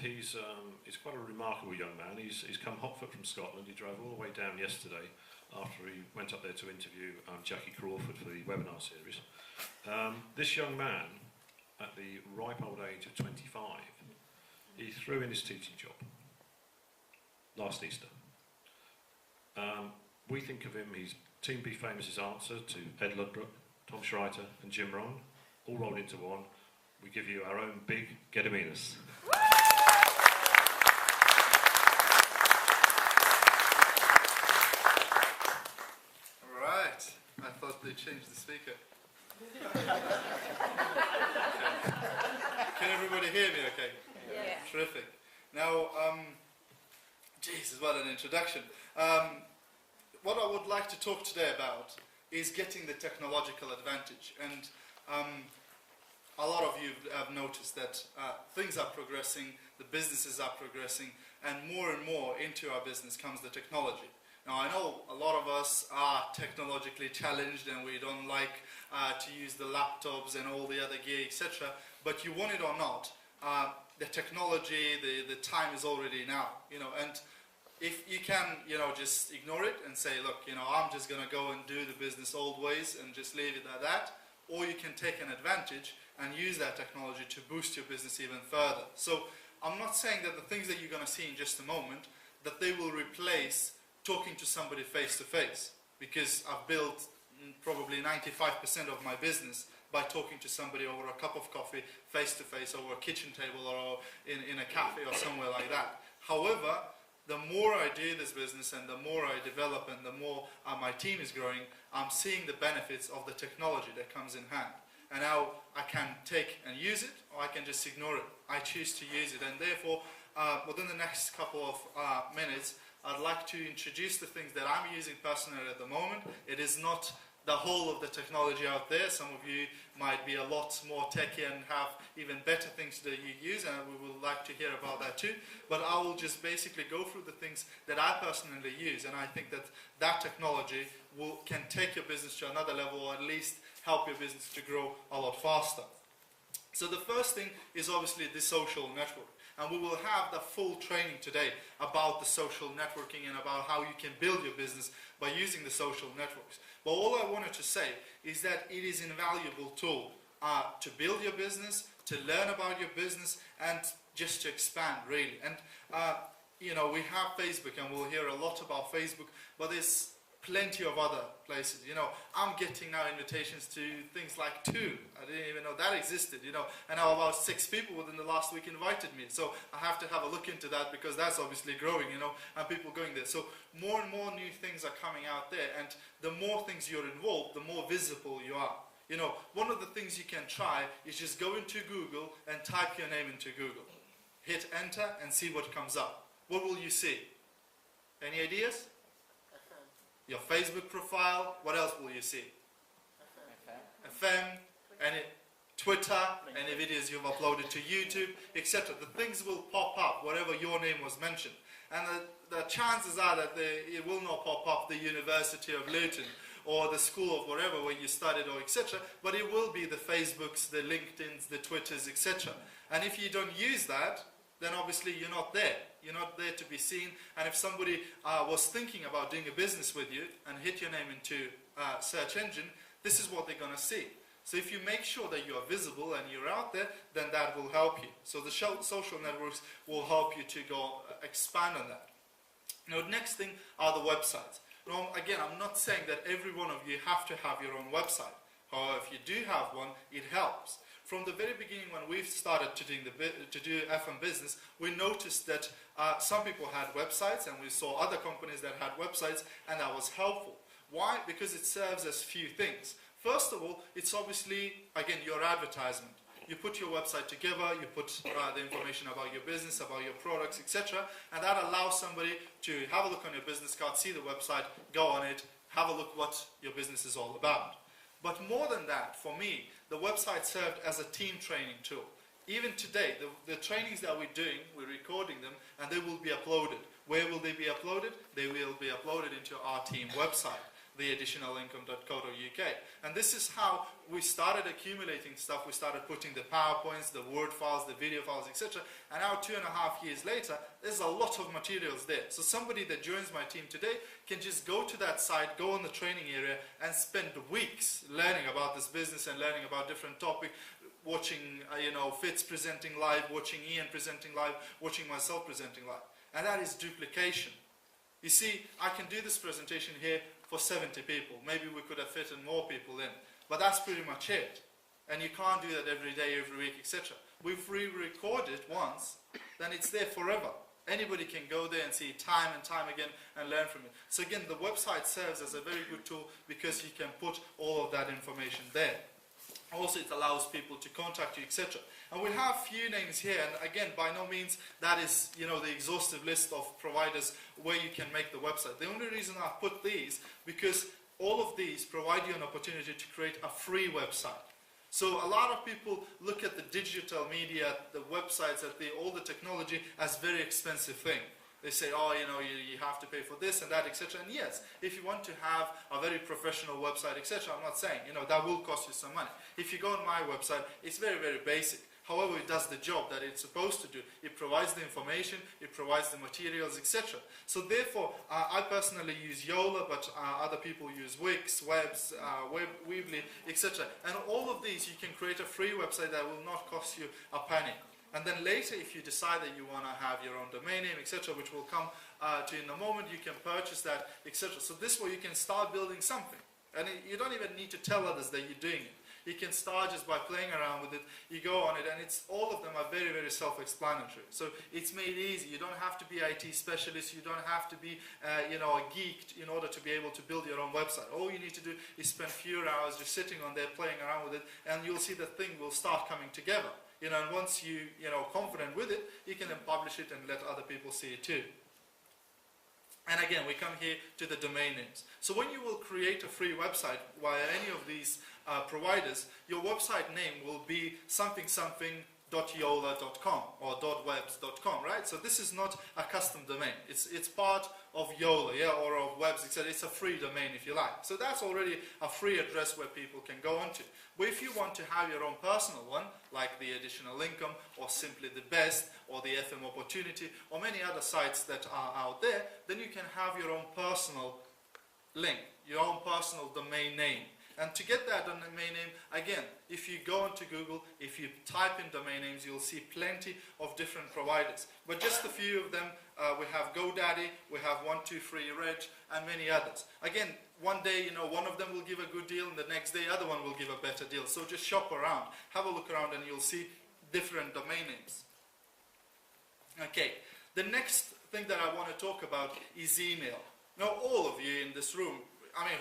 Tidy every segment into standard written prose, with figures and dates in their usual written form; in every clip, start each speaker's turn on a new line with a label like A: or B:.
A: he's quite a remarkable young man. He's come hot foot from Scotland. He drove all the way down yesterday after he went up there to interview Jackie Crawford for the webinar series. This young man, at the ripe old age of 25, he threw in his teaching job last Easter. We think of him, he's Team Be Famous's answer to Ed Ludbrook, Tom Schreiter and Jim Ryan, all rolled into one. We give you our own big Gediminas.
B: Alright, I thought they changed the speaker. Can everybody hear me okay?
C: Yeah.
B: Terrific. Now, Jesus, what an introduction. What I would like to talk today about is getting the technological advantage. And a lot of you have noticed that things are progressing, the businesses are progressing, and more into our business comes the technology. Now, I know a lot of us are technologically challenged and we don't like to use the laptops and all the other gear, etc. But you want it or not, the technology, the time is already now, and if you can, just ignore it and say, look, I'm just going to go and do the business old ways and just leave it at that, or you can take an advantage and use that technology to boost your business even further. So I'm not saying that the things that you're going to see in just a moment, that they will replace talking to somebody face to face, because I've built probably 95% of my business by talking to somebody over a cup of coffee, face to face, over a kitchen table or in a cafe or somewhere like that. However, the more I do this business and the more I develop and the more my team is growing, I'm seeing the benefits of the technology that comes in hand. And now I can take and use it, or I can just ignore it. I choose to use it, and therefore within the next couple of minutes I'd like to introduce the things that I'm using personally at the moment. It is not the whole of the technology out there. Some of you might be a lot more techy and have even better things that you use, and we would like to hear about that too. But I will just basically go through the things that I personally use, and I think that that technology can take your business to another level, or at least help your business to grow a lot faster. So the first thing is obviously the social network. And we will have the full training today about the social networking and about how you can build your business by using the social networks. But all I wanted to say is that it is an invaluable tool to build your business, to learn about your business, and just to expand, really. And, we have Facebook, and we'll hear a lot about Facebook, but there's plenty of other places. I'm getting now invitations to things like Two. I didn't even know that existed, and now about 6 people within the last week invited me. So I have to have a look into that, because that's obviously growing, and people going there. So more and more new things are coming out there, and the more things you're involved, the more visible you are. One of the things you can try is just go into Google and type your name into Google. Hit enter and see what comes up. What will you see? Any ideas? Your Facebook profile. What else will you see? FM, any Twitter, any videos you've uploaded to YouTube, etc. The things will pop up wherever your name was mentioned. And the chances are that it will not pop up the University of Luton or the school of wherever where you studied, or etc. But it will be the Facebooks, the LinkedIns, the Twitters, etc. And if you don't use that, then obviously you're not there. You're not there to be seen. And if somebody was thinking about doing a business with you and hit your name into a search engine, this is what they're going to see. So if you make sure that you are visible and you're out there, then that will help you. So the social networks will help you to go expand on that. Now, the next thing are the websites. Now, again, I'm not saying that every one of you have to have your own website. However, if you do have one, it helps. From the very beginning, when we started to do FM business, we noticed that some people had websites, and we saw other companies that had websites, and that was helpful. Why? Because it serves as few things. First of all, it's obviously, again, your advertisement. You put your website together, you put the information about your business, about your products, etc. And that allows somebody to have a look on your business card, see the website, go on it, have a look what your business is all about. But more than that, for me, the website served as a team training tool. Even today, the trainings that we're doing, we're recording them, and they will be uploaded. Where will they be uploaded? They will be uploaded into our team website. theadditionalincome.co.uk. And this is how we started accumulating stuff. We started putting the PowerPoints, the Word files, the video files, etc. And now 2.5 years later, there's a lot of materials there. So somebody that joins my team today can just go to that site, go in the training area, and spend weeks learning about this business and learning about different topics, watching Fitz presenting live, watching Ian presenting live, watching myself presenting live. And that is duplication. You see, I can do this presentation here for 70 people. Maybe we could have fitted more people in. But that's pretty much it. And you can't do that every day, every week, etc. We've re-recorded it once, then it's there forever. Anybody can go there and see it time and time again and learn from it. So again, the website serves as a very good tool because you can put all of that information there. Also, it allows people to contact you, etc. And we have few names here, and again, by no means that is, the exhaustive list of providers where you can make the website. The only reason I've put these, because all of these provide you an opportunity to create a free website. So a lot of people look at the digital media, the websites, all the technology as very expensive thing. They say, oh, you have to pay for this and that, etc. And yes, if you want to have a very professional website, etc., I'm not saying, that will cost you some money. If you go on my website, it's very, very basic. However, it does the job that it's supposed to do. It provides the information, it provides the materials, etc. So therefore, I personally use Yola, but other people use Wix, Webs, Weebly, etc. And all of these, you can create a free website that will not cost you a penny. And then later, if you decide that you want to have your own domain name, etc., which will come to in a moment, you can purchase that, etc. So this way, you can start building something. And you don't even need to tell others that you're doing it. You can start just by playing around with it. You go on it, and all of them are very, very self-explanatory. So it's made easy. You don't have to be IT specialist. You don't have to be, a geek in order to be able to build your own website. All you need to do is spend a few hours just sitting on there, playing around with it, and you'll see the thing will start coming together. And once you're confident with it, you can then publish it and let other people see it too. And again, we come here to the domain names. So when you will create a free website via any of these providers, your website name will be something.yola.com or .webs.com, right? So this is not a custom domain. It's part of Yola, or of Webs, etc. It's a free domain if you like. So that's already a free address where people can go onto. But if you want to have your own personal one, like the Additional Income, or simply the Best, or the FM Opportunity, or many other sites that are out there, then you can have your own personal link, your own personal domain name. And to get that domain name, again, if you go onto Google, if you type in domain names, you'll see plenty of different providers. But just a few of them, we have GoDaddy, we have 123Reg, and many others. Again, one day, one of them will give a good deal, and the next day, other one will give a better deal. So just shop around, have a look around, and you'll see different domain names. Okay, the next thing that I want to talk about is email. Now, all of you in this room,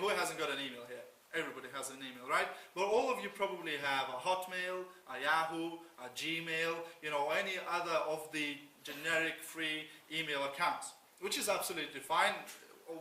B: who hasn't got an email here? Everybody has an email, right? But all of you probably have a Hotmail, a Yahoo, a Gmail, any other of the generic free email accounts, which is absolutely fine.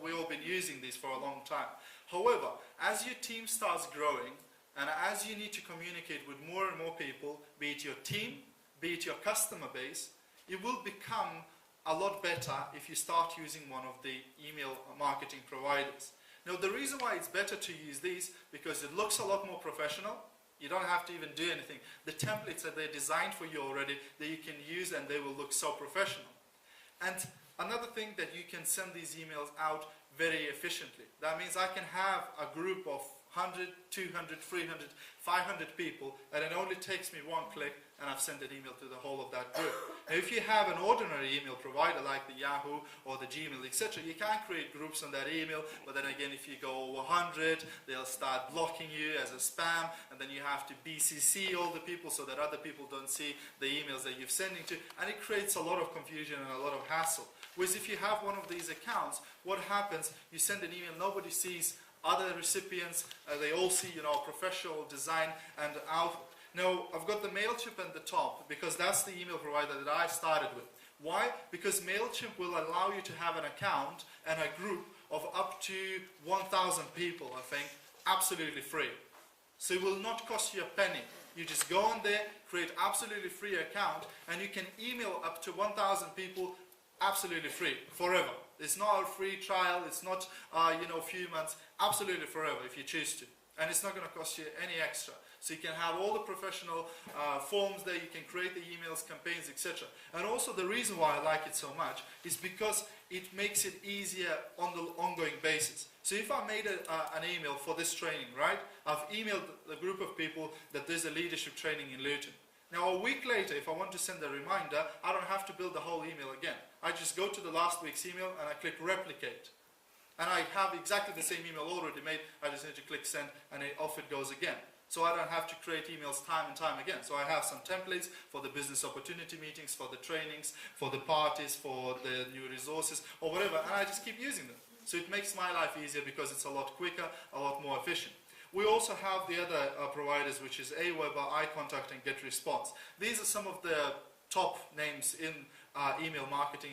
B: We've all been using these for a long time. However, as your team starts growing, and as you need to communicate with more and more people, be it your team, be it your customer base, it will become a lot better if you start using one of the email marketing providers. Now, the reason why it's better to use these, because it looks a lot more professional. You don't have to even do anything. The templates that they're designed for you already, that you can use, and they will look so professional. And another thing, that you can send these emails out very efficiently. That means I can have a group of 100, 200, 300, 500 people, and it only takes me one click, and I've sent an email to the whole of that group. Now, if you have an ordinary email provider like the Yahoo or the Gmail, etc., you can create groups on that email, but then again, if you go over 100, they'll start blocking you as a spam, and then you have to BCC all the people so that other people don't see the emails that you're sending to, and it creates a lot of confusion and a lot of hassle. Whereas if you have one of these accounts, what happens, you send an email, nobody sees other recipients, they all see, professional design and output. Now, I've got the MailChimp at the top because that's the email provider that I started with. Why? Because MailChimp will allow you to have an account and a group of up to 1,000 people, I think, absolutely free. So it will not cost you a penny. You just go on there, create absolutely free account, and you can email up to 1,000 people absolutely free, forever. It's not a free trial, it's not you know, a few months, absolutely forever if you choose to. And it's not going to cost you any extra. So you can have all the professional forms there, you can create the emails, campaigns, etc. And also the reason why I like it so much is because it makes it easier on the ongoing basis. So if I made an email for this training, right, I've emailed the group of people that there's a leadership training in Luton. Now a week later, if I want to send a reminder, I don't have to build the whole email again. I just go to the last week's email and I click replicate. And I have exactly the same email already made, I just need to click send and off it goes again. So I don't have to create emails time and time again. So I have some templates for the business opportunity meetings, for the trainings, for the parties, for the new resources, or whatever, and I just keep using them. So it makes my life easier because it's a lot quicker, a lot more efficient. We also have the other providers, which is Aweber, iContact, and GetResponse. These are some of the top names in email marketing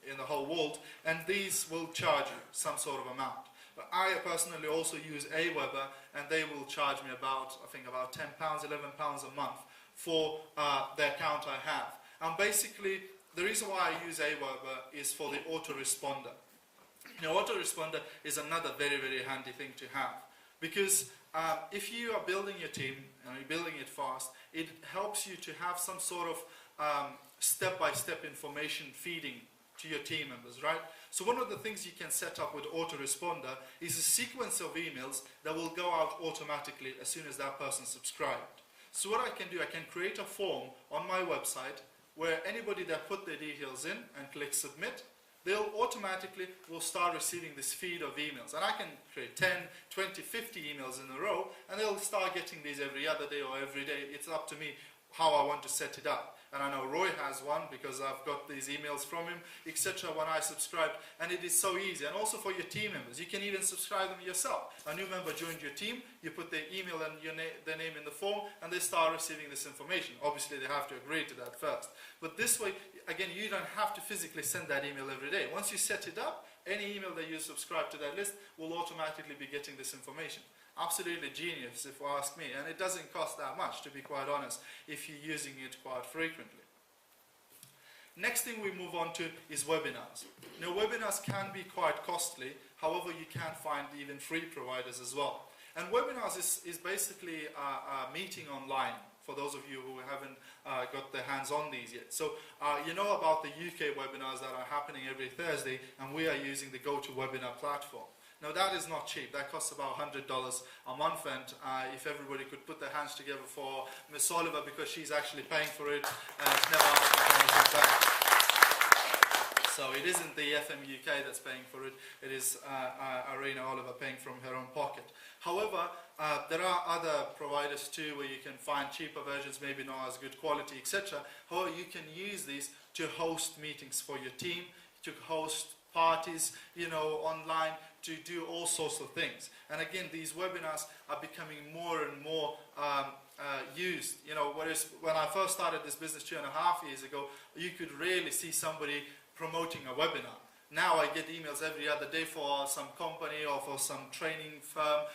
B: in the whole world, and these will charge you some sort of amount. But I personally also use Aweber, and they will charge me about, I think about £10, £11 a month for the account I have. And basically, the reason why I use Aweber is for the autoresponder. Now, autoresponder is another very, very handy thing to have. Because if you are building your team, and you're building it fast, it helps you to have some sort of step-by-step information feeding to your team members, right? So one of the things you can set up with autoresponder is a sequence of emails that will go out automatically as soon as that person subscribed. So what I can do, I can create a form on my website where anybody that put their details in and click submit, they'll automatically will start receiving this feed of emails. And I can create 10, 20, 50 emails in a row, and they'll start getting these every other day or every day. It's up to me how I want to set it up. And I know Roy has one because I've got these emails from him, etc. when I subscribed, and it is so easy. And also for your team members, you can even subscribe them yourself. A new member joined your team, you put their email and their name in the form, and they start receiving this information. Obviously they have to agree to that first. But this way, again, you don't have to physically send that email every day. Once you set it up, any email that you subscribe to that list will automatically be getting this information. Absolutely genius if you ask me, and it doesn't cost that much, to be quite honest, if you're using it quite frequently. Next thing we move on to is webinars. Now webinars can be quite costly, however you can find even free providers as well. And webinars is basically a meeting online, for those of you who haven't got their hands on these yet. So you know about the UK webinars that are happening every Thursday, and we are using the GoToWebinar platform. Now that is not cheap, that costs about $100 a month, and if everybody could put their hands together for Miss Oliver, because she's actually paying for it and it's never asking for anything back. So it isn't the FM UK that's paying for it, it is Arena Oliver paying from her own pocket. However, there are other providers too where you can find cheaper versions, maybe not as good quality, etc. However, you can use these to host meetings for your team, to host parties, you know, online, to do all sorts of things. And again, these webinars are becoming more and more used. You know, whereas when I first started this business 2.5 years ago, you could rarely see somebody promoting a webinar. Now I get emails every other day for some company or for some training firm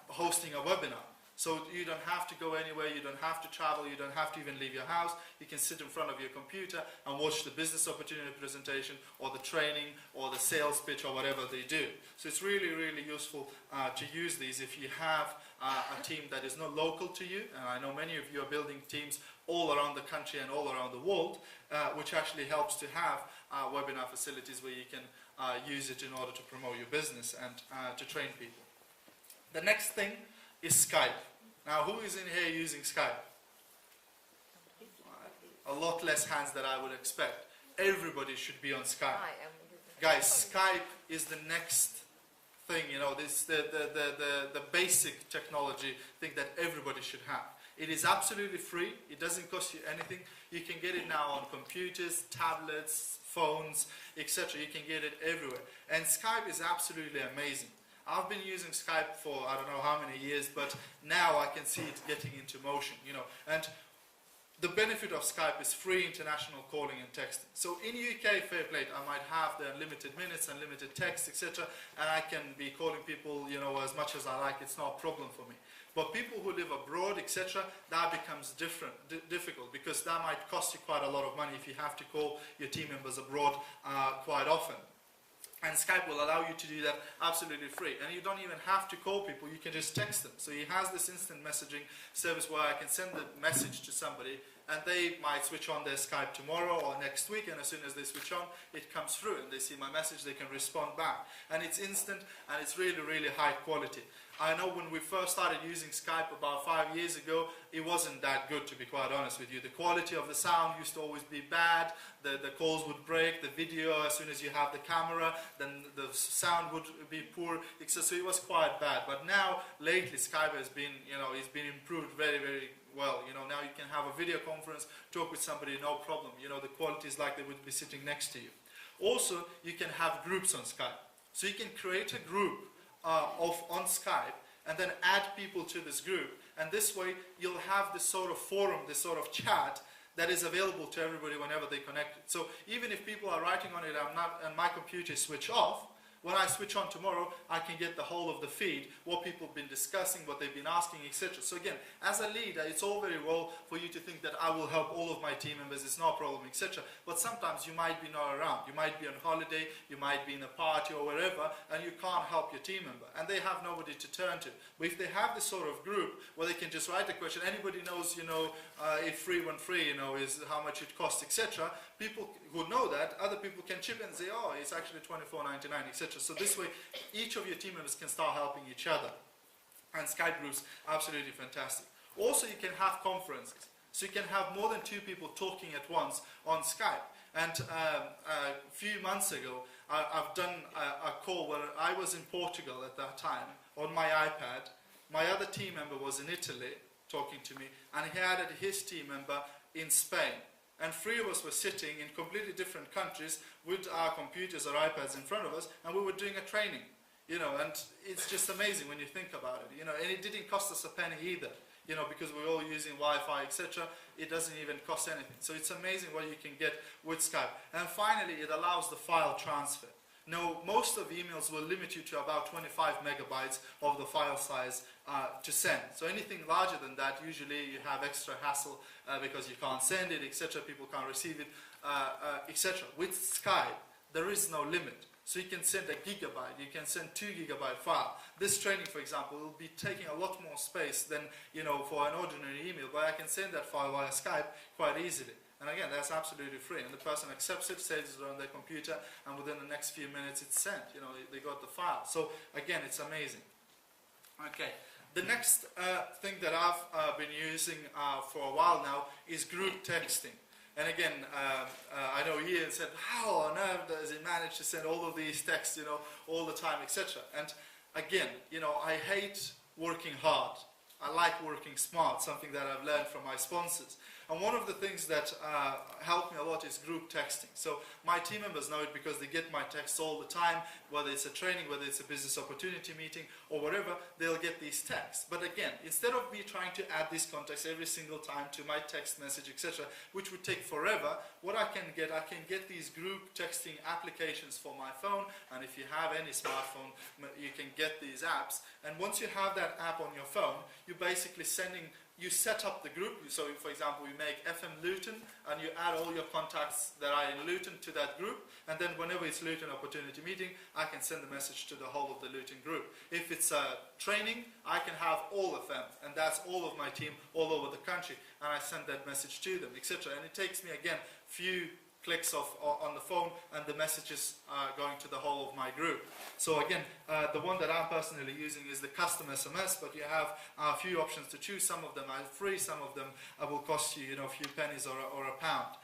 B: hosting a webinar. So you don't have to go anywhere, you don't have to travel, you don't have to even leave your house. You can sit in front of your computer and watch the business opportunity presentation or the training or the sales pitch or whatever they do. So it's really, really useful to use these if you have a team that is not local to you. And I know many of you are building teams all around the country and all around the world, which actually helps to have webinar facilities where you can use it in order to promote your business and to train people. The next thing is Skype. Now, who is in here using Skype? A lot less hands than I would expect. Everybody should be on Skype. Guys, Skype is the next thing, you know, this the basic technology thing that everybody should have. It is absolutely free. It doesn't cost you anything. You can get it now on computers, tablets, phones, etc. You can get it everywhere. And Skype is absolutely amazing. I've been using Skype for I don't know how many years, but now I can see it getting into motion, you know. And the benefit of Skype is free international calling and texting. So in UK, fair play, I might have the unlimited minutes, unlimited text, etc. And I can be calling people, you know, as much as I like. It's not a problem for me. But people who live abroad, etc., that becomes difficult, because that might cost you quite a lot of money if you have to call your team members abroad quite often. And Skype will allow you to do that absolutely free. And you don't even have to call people, you can just text them. So he has this instant messaging service where I can send the message to somebody, and they might switch on their Skype tomorrow or next week, and as soon as they switch on, it comes through and they see my message, they can respond back. And it's instant, and it's really, really high quality. I know when we first started using Skype about 5 years ago, it wasn't that good, to be quite honest with you. The quality of the sound used to always be bad, the calls would break, the video, as soon as you have the camera, then the sound would be poor, so it was quite bad. But now, lately, Skype has been, it's been improved very, very well. Now you can have a video conference, talk with somebody, no problem. The quality is like they would be sitting next to you. Also, you can have groups on Skype. So you can create a group on Skype and then add people to this group, and this way you'll have this sort of forum, this sort of chat that is available to everybody whenever they connect it. So even if people are writing on it and my computer is switched off, when I switch on tomorrow, I can get the whole of the feed, what people have been discussing, what they've been asking, etc. So again, as a leader, it's all very well for you to think that I will help all of my team members, it's no problem, etc. But sometimes you might be not around. You might be on holiday, you might be in a party or wherever, and you can't help your team member, and they have nobody to turn to. But if they have this sort of group where they can just write a question, anybody knows, if free when free, is how much it costs, etc. People who know that, other people can chip in and say, oh, it's actually $24.99, etc. So this way, each of your team members can start helping each other. And Skype groups, absolutely fantastic. Also, you can have conferences. So you can have more than 2 people talking at once on Skype. And a few months ago, I've done a call where I was in Portugal at that time on my iPad. My other team member was in Italy talking to me, and he added his team member in Spain. And 3 of us were sitting in completely different countries with our computers or iPads in front of us, and we were doing a training, and it's just amazing when you think about it, and it didn't cost us a penny either, because we're all using Wi-Fi, etc. It doesn't even cost anything. So it's amazing what you can get with Skype. And finally, it allows the file transfer. Now, most of emails will limit you to about 25 megabytes of the file size to send. So anything larger than that, usually you have extra hassle because you can't send it, etc. People can't receive it, etc. With Skype, there is no limit. So you can send a gigabyte, you can send 2 gigabyte file. This training, for example, will be taking a lot more space than, for an ordinary email, but I can send that file via Skype quite easily. And again, that's absolutely free. And the person accepts it, saves it on their computer, and within the next few minutes it's sent. They got the file. So again, it's amazing. Okay. The next thing that I've been using for a while now is group texting. And again, I know Ian said, how on earth does he manage to send all of these texts, all the time, etc. And again, I hate working hard. I like working smart, something that I've learned from my sponsors. And one of the things that helped me a lot is group texting. So my team members know it because they get my texts all the time, whether it's a training, whether it's a business opportunity meeting, or whatever, they'll get these texts. But again, instead of me trying to add these contacts every single time to my text message, etc., which would take forever, what I can get these group texting applications for my phone, and if you have any smartphone, you can get these apps. And once you have that app on your phone, you're basically you set up the group. So for example, you make FM Luton and you add all your contacts that are in Luton to that group, and then whenever it's Luton opportunity meeting, I can send the message to the whole of the Luton group. If it's a training, I can have all of them, and that's all of my team all over the country, and I send that message to them, etc. And it takes me again few clicks on the phone, and the messages are going to the whole of my group. So again, the one that I'm personally using is the custom SMS, but you have a few options to choose. Some of them are free, some of them will cost you, a few pennies or a pound.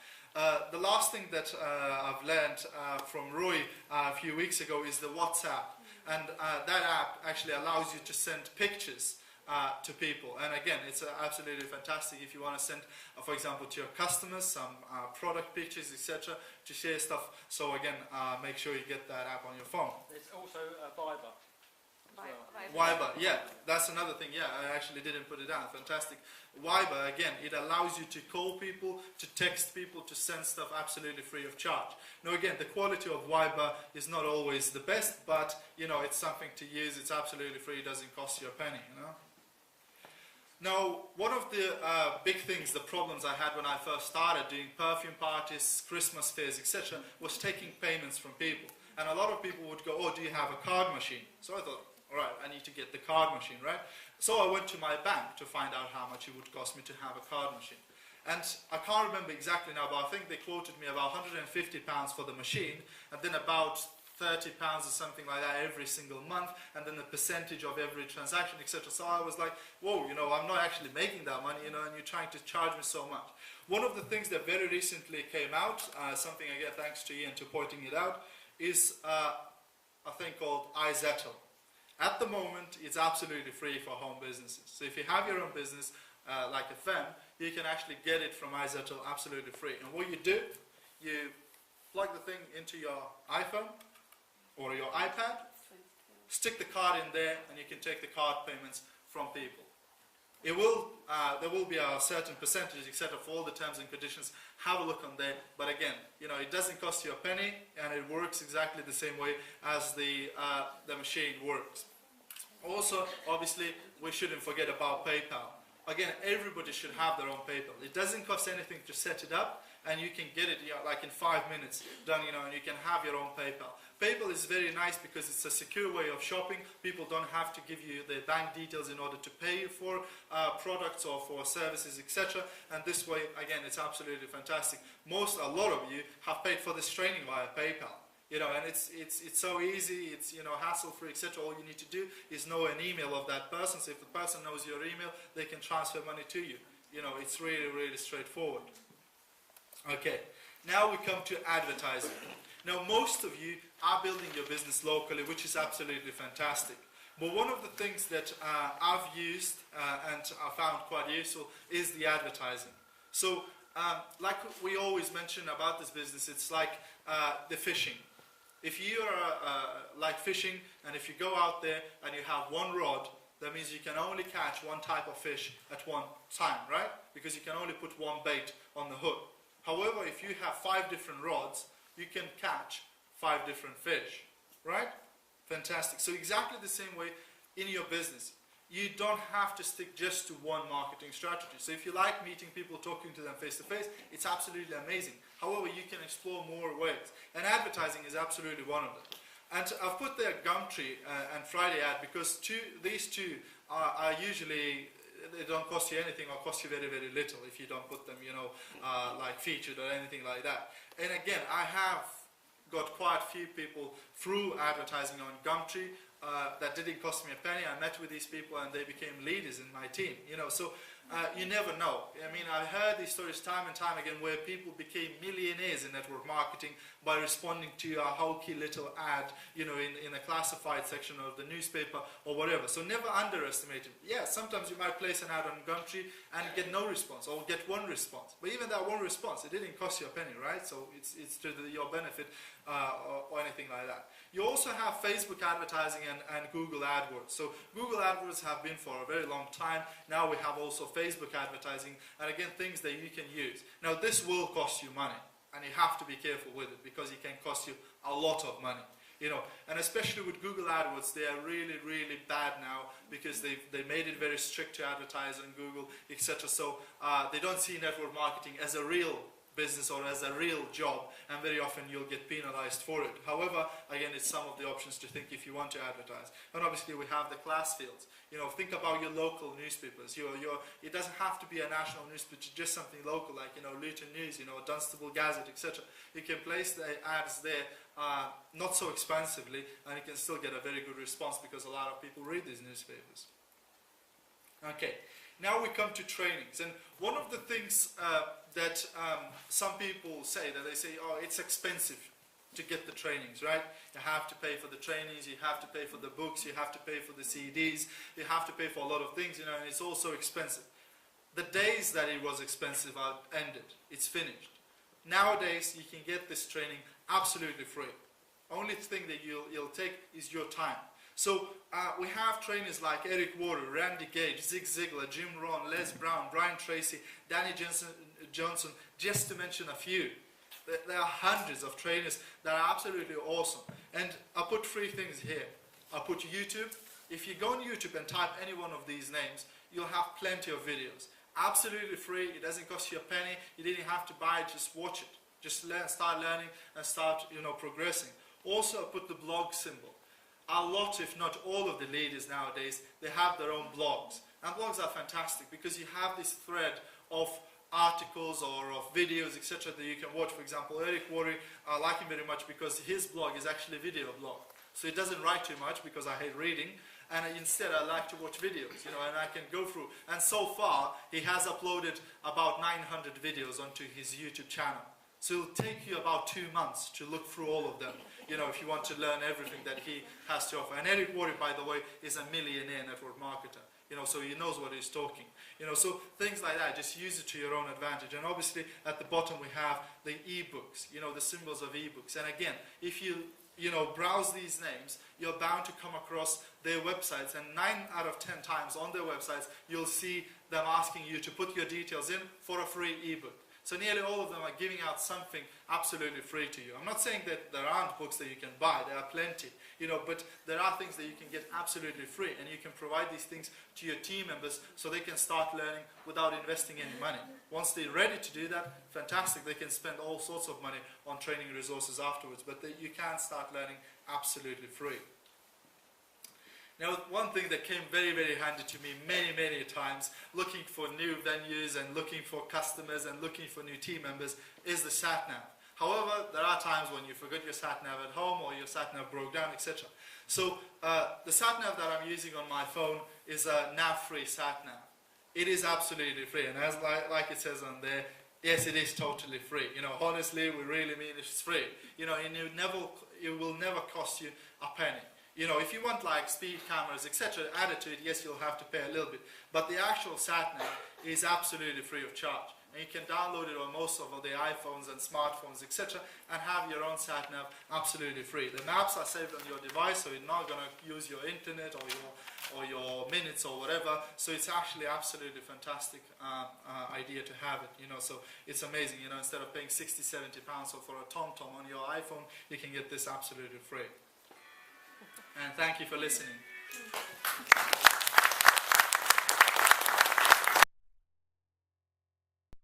B: The last thing that I've learned from Roy a few weeks ago is the WhatsApp, and that app actually allows you to send pictures to people. And again, it's absolutely fantastic if you want to send, for example, to your customers some product pictures, etc., to share stuff. So again, make sure you get that app on your phone.
C: There's also Viber.
B: Viber, yeah, that's another thing. Yeah, I actually didn't put it down. Fantastic. Viber, again, it allows you to call people, to text people, to send stuff absolutely free of charge. Now again, the quality of Viber is not always the best, but it's something to use. It's absolutely free. It doesn't cost you a penny, Now, one of the big things, the problems I had when I first started doing perfume parties, Christmas fairs, etc., was taking payments from people. And a lot of people would go, oh, do you have a card machine? So I thought, all right, I need to get the card machine, right? So I went to my bank to find out how much it would cost me to have a card machine. And I can't remember exactly now, but I think they quoted me about £150 for the machine, and then about £30 or something like that every single month, and then the percentage of every transaction, etc. So I was like, whoa, I'm not actually making that money, and you're trying to charge me so much. One of the things that very recently came out, something again thanks to Ian to pointing it out, is a thing called iZettle. At the moment, it's absolutely free for home businesses. So if you have your own business, like a firm, you can actually get it from iZettle absolutely free. And what you do, you plug the thing into your iPhone or your iPad, stick the card in there, and you can take the card payments from people. It will, there will be a certain percentage, etc., for all the terms and conditions. Have a look on there. But again, it doesn't cost you a penny, and it works exactly the same way as the machine works. Also, obviously, we shouldn't forget about PayPal. Again, everybody should have their own PayPal. It doesn't cost anything to set it up, and you can get it like in 5 minutes done, and you can have your own PayPal. PayPal is very nice because it's a secure way of shopping. People don't have to give you their bank details in order to pay you for products or for services, etc. And this way, again, it's absolutely fantastic. A lot of you have paid for this training via PayPal. And it's so easy, it's hassle-free, etc. All you need to do is know an email of that person. So if the person knows your email, they can transfer money to you. It's really, really straightforward. Okay, now we come to advertising. Now, most of you are building your business locally, which is absolutely fantastic. But one of the things that I've used and I found quite useful is the advertising. So, like we always mention about this business, it's like the fishing. If you are like fishing, and if you go out there and you have one rod, that means you can only catch one type of fish at one time, right? Because you can only put one bait on the hook. However, if you have 5 different rods, you can catch 5 different fish, right? Fantastic. So exactly the same way in your business. You don't have to stick just to one marketing strategy. So if you like meeting people, talking to them face to face, it's absolutely amazing. However, you can explore more ways. And advertising is absolutely one of them. And I've put there Gumtree and Friday Ad because these two are usually, they don't cost you anything or cost you very, very little if you don't put them, like featured or anything like that. And again, I have got quite a few people through advertising on Gumtree that didn't cost me a penny. I met with these people and they became leaders in my team. So you never know. I mean, I've heard these stories time and time again where people became millionaires in network marketing by responding to a hokey little ad, in a classified section of the newspaper or whatever. So never underestimate it. Yeah, sometimes you might place an ad on Gumtree and get no response or get one response. But even that one response, it didn't cost you a penny, right? So it's to your benefit or anything like that. You also have Facebook advertising and Google AdWords. So Google AdWords have been for a very long time. Now we have also Facebook advertising, and again, things that you can use. Now this will cost you money, and you have to be careful with it because it can cost you a lot of money. And especially with Google AdWords, they are really, really bad now because they made it very strict to advertise on Google, etc. So they don't see network marketing as a real business or as a real job, and very often you'll get penalized for it. However, again, it's some of the options to think if you want to advertise. And obviously we have the class fields. Think about your local newspapers. It doesn't have to be a national newspaper, just something local like Luton News, Dunstable Gazette, etc. You can place the ads there not so expensively, and you can still get a very good response because a lot of people read these newspapers. Okay, now we come to trainings, and one of the things that some people say, that they say, oh, it's expensive to get the trainings, right? You have to pay for the trainings, you have to pay for the books, you have to pay for the CDs, you have to pay for a lot of things, and it's also expensive. The days that it was expensive are ended. It's finished. Nowadays, you can get this training absolutely free. Only thing that you'll take is your time. So we have trainers like Eric Warder, Randy Gage, Zig Ziglar, Jim Rohn, Les Brown, Brian Tracy, Danny Johnson, just to mention a few. There are hundreds of trainers that are absolutely awesome. And I put 3 things here. I put YouTube. If you go on YouTube and type any one of these names, you'll have plenty of videos. Absolutely free, it doesn't cost you a penny, you didn't have to buy it, just watch it. Just start learning and start progressing. Also, put the blog symbol. A lot, if not all of the leaders nowadays, they have their own blogs. And blogs are fantastic because you have this thread of articles or of videos, etc. that you can watch. For example, Eric Worre, I like him very much because his blog is actually a video blog. So he doesn't write too much because I hate reading. And instead I like to watch videos, and I can go through. And so far, he has uploaded about 900 videos onto his YouTube channel. So it'll take you about 2 months to look through all of them, if you want to learn everything that he has to offer. And Eric Worre, by the way, is a millionaire network marketer, so he knows what he's talking. So things like that, just use it to your own advantage. And obviously, at the bottom we have the ebooks, the symbols of ebooks. And again, if you browse these names, you're bound to come across their websites, and 9 out of 10 times on their websites, you'll see them asking you to put your details in for a free ebook. So nearly all of them are giving out something absolutely free to you. I'm not saying that there aren't books that you can buy, there are plenty, but there are things that you can get absolutely free, and you can provide these things to your team members so they can start learning without investing any money. Once they're ready to do that, fantastic, they can spend all sorts of money on training resources afterwards, but you can start learning absolutely free. Now, one thing that came very, very handy to me many, many times, looking for new venues and looking for customers and looking for new team members, is the sat-nav. However, there are times when you forget your sat-nav at home or your sat-nav broke down, etc. So, the sat-nav that I'm using on my phone is a nav-free sat-nav. It is absolutely free, and as like it says on there, yes, it is totally free. Honestly, we really mean it's free. And it will never cost you a penny. If you want like speed cameras, etc., added to it, yes, you'll have to pay a little bit. But the actual sat-nav is absolutely free of charge. And you can download it on most of the iPhones and smartphones, etc., and have your own sat-nav absolutely free. The maps are saved on your device, so you're not going to use your internet or your minutes or whatever. So it's actually absolutely fantastic idea to have it. So it's amazing. Instead of paying 60, 70 pounds for a TomTom on your iPhone, you can get this absolutely free. And thank you for listening.